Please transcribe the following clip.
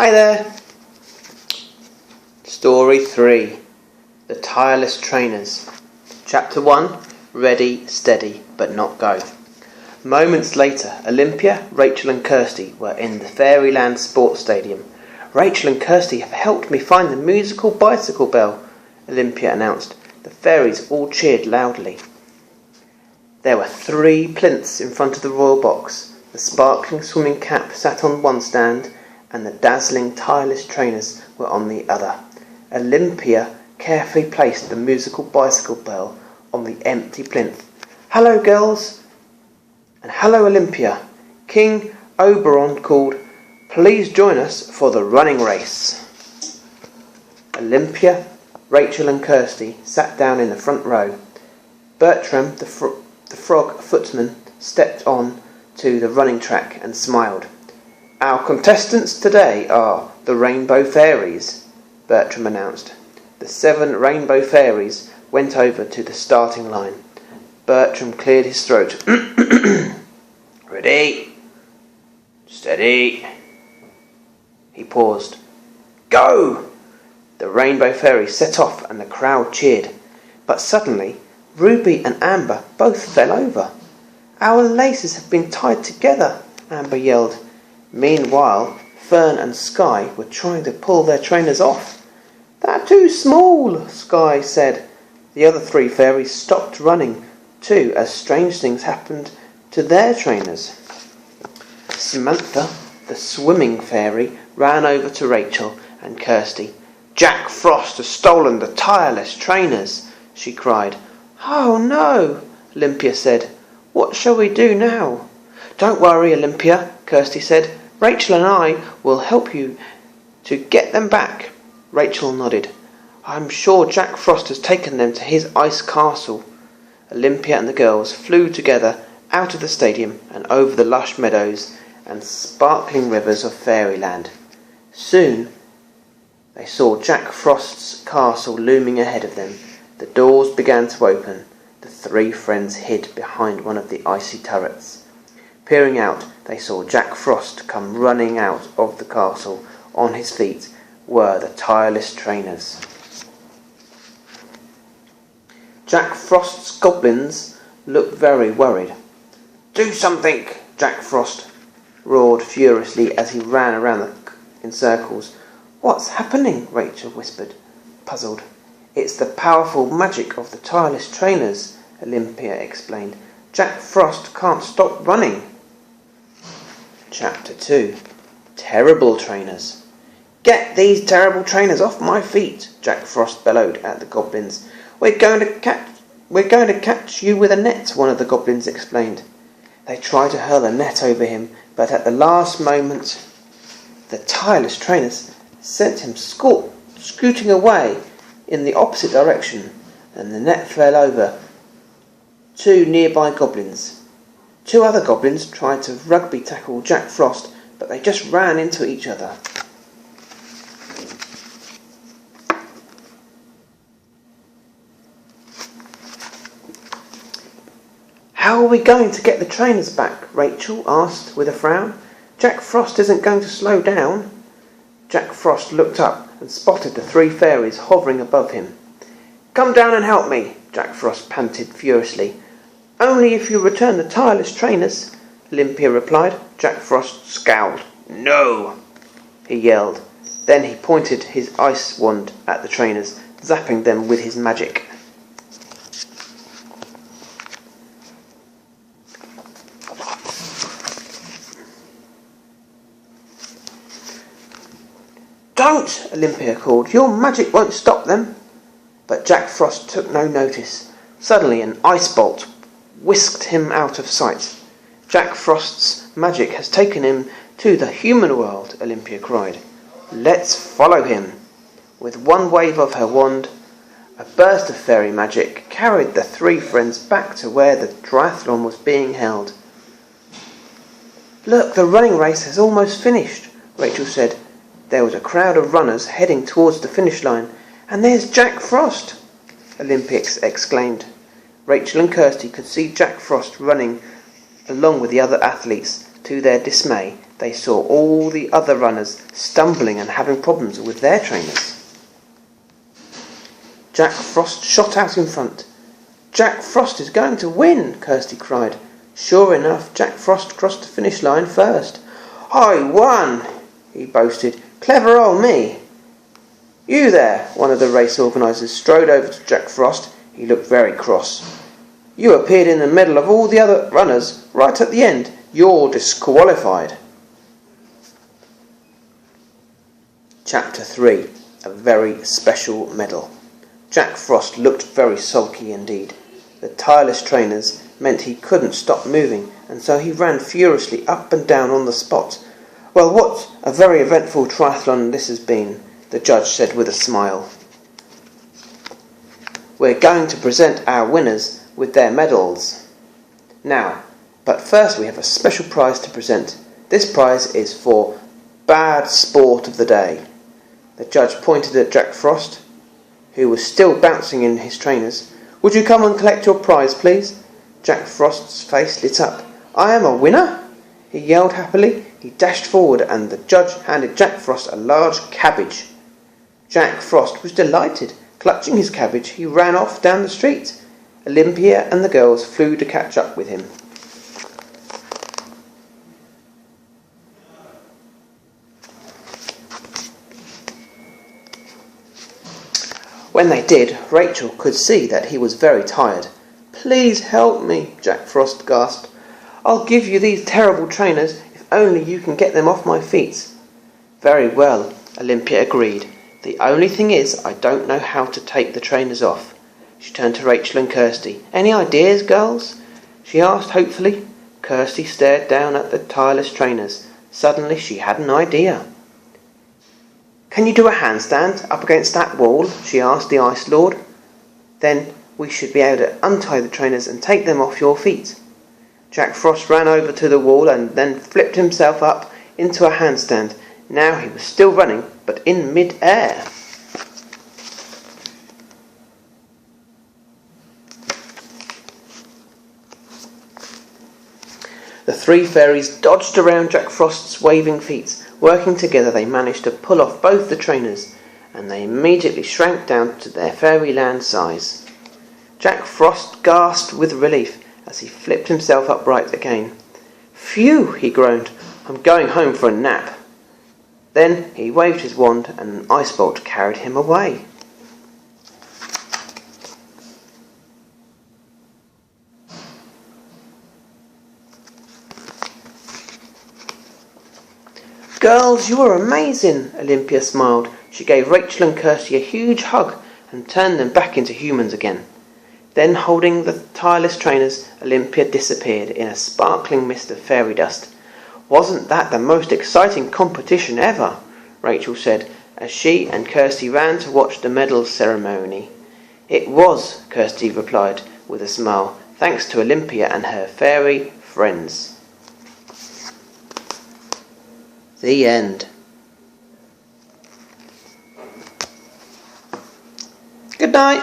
Hi there! Story 3. The Tireless Trainers. Chapter 1. Ready, steady, but not go. Moments later, Olympia, Rachel and Kirsty were in the Fairyland Sports Stadium. Rachel and Kirsty have helped me find the musical bicycle bell, Olympia announced. The fairies all cheered loudly. There were 3 plinths in front of the royal box. The sparkling swimming cap sat on one stand, and the dazzling tireless trainers were on the other. Olympia carefully placed the musical bicycle bell on the empty plinth. "Hello, girls!" And "Hello, Olympia!" King Oberon called, "Please join us for the running race." Olympia, Rachel and Kirsty sat down in the front row. Bertram, the frog footman, stepped on to the running track and smiled. "Our contestants today are the Rainbow Fairies," Bertram announced. The 7 Rainbow Fairies went over to the starting line. Bertram cleared his throat. "Ready, steady." He paused. "Go!" The Rainbow Fairies set off and the crowd cheered. But suddenly, Ruby and Amber both fell over. "Our laces have been tied together," Amber yelled. Meanwhile, Fern and Sky were trying to pull their trainers off. "They're too small," Sky said. The other 3 fairies stopped running too as strange things happened to their trainers. Samantha, the swimming fairy, ran over to Rachel and Kirsty. "Jack Frost has stolen the tireless trainers," she cried. "Oh no," Olympia said. "What shall we do now?" "Don't worry, Olympia," Kirsty said. "Rachel and I will help you to get them back." Rachel nodded. "I'm sure Jack Frost has taken them to his ice castle." Olympia and the girls flew together out of the stadium and over the lush meadows and sparkling rivers of Fairyland. Soon they saw Jack Frost's castle looming ahead of them. The doors began to open. The 3 friends hid behind one of the icy turrets. Peering out, they saw Jack Frost come running out of the castle. On his feet were the tireless trainers. Jack Frost's goblins looked very worried. "Do something!" Jack Frost roared furiously as he ran around in circles. "What's happening?" Rachel whispered, puzzled. "It's the powerful magic of the tireless trainers," Olympia explained. "Jack Frost can't stop running." Chapter 2. Terrible Trainers. "Get these terrible trainers off my feet," Jack Frost bellowed at the goblins. We're going to catch you with a net," one of the goblins explained. They tried to hurl a net over him, but at the last moment the tireless trainers sent him scooting away in the opposite direction, and the net fell over 2 nearby goblins. 2 other goblins tried to rugby tackle Jack Frost, but they just ran into each other. "How are we going to get the trainers back?" Rachel asked with a frown. "Jack Frost isn't going to slow down." Jack Frost looked up and spotted the 3 fairies hovering above him. "Come down and help me," Jack Frost panted furiously. "Only if you return the tireless trainers," Olympia replied. Jack Frost scowled. "No!" he yelled. Then he pointed his ice wand at the trainers, zapping them with his magic. "Don't!" Olympia called. "Your magic won't stop them." But Jack Frost took no notice. Suddenly an ice bolt whisked him out of sight. "Jack Frost's magic has taken him to the human world," Olympia cried. "Let's follow him." With one wave of her wand, a burst of fairy magic carried the 3 friends back to where the triathlon was being held. "Look, the running race has almost finished," Rachel said. There was a crowd of runners heading towards the finish line. "And there's Jack Frost!" Olympia exclaimed. Rachel and Kirsty could see Jack Frost running along with the other athletes. To their dismay, they saw all the other runners stumbling and having problems with their trainers. Jack Frost shot out in front. "Jack Frost is going to win!" Kirsty cried. Sure enough, Jack Frost crossed the finish line first. "I won!" he boasted. "Clever old me!" "You there!" one of the race organisers strode over to Jack Frost. He looked very cross. "You appeared in the middle of all the other runners, right at the end. You're disqualified." Chapter 3. A very special medal. Jack Frost looked very sulky indeed. The tireless trainers meant he couldn't stop moving, and so he ran furiously up and down on the spot. "Well, what a very eventful triathlon this has been," the judge said with a smile. "We're going to present our winners with their medals now, but first we have a special prize to present. This prize is for Bad Sport of the Day." The judge pointed at Jack Frost, who was still bouncing in his trainers. "Would you come and collect your prize, please?" Jack Frost's face lit up. "I am a winner?" he yelled happily. He dashed forward and the judge handed Jack Frost a large cabbage. Jack Frost was delighted. Clutching his cabbage, he ran off down the street. Olympia and the girls flew to catch up with him. When they did, Rachel could see that he was very tired. "Please help me," Jack Frost gasped. "I'll give you these terrible trainers if only you can get them off my feet." "Very well," Olympia agreed. "The only thing is, I don't know how to take the trainers off." She turned to Rachel and Kirsty. "Any ideas, girls?" she asked hopefully. Kirsty stared down at the tireless trainers. Suddenly she had an idea. "Can you do a handstand up against that wall?" she asked the Ice Lord. "Then we should be able to untie the trainers and take them off your feet." Jack Frost ran over to the wall and then flipped himself up into a handstand. Now he was still running, but in mid-air. The three fairies dodged around Jack Frost's waving feet. Working together, they managed to pull off both the trainers, and they immediately shrank down to their fairyland size. Jack Frost gasped with relief as he flipped himself upright again. "Phew," he groaned. "I'm going home for a nap." Then he waved his wand and an ice bolt carried him away. "Girls, you are amazing," Olympia smiled. She gave Rachel and Kirsty a huge hug and turned them back into humans again. Then, holding the tireless trainers, Olympia disappeared in a sparkling mist of fairy dust. "Wasn't that the most exciting competition ever?" Rachel said, as she and Kirsty ran to watch the medal ceremony. "It was," Kirsty replied with a smile, "thanks to Olympia and her fairy friends." The end. Good night.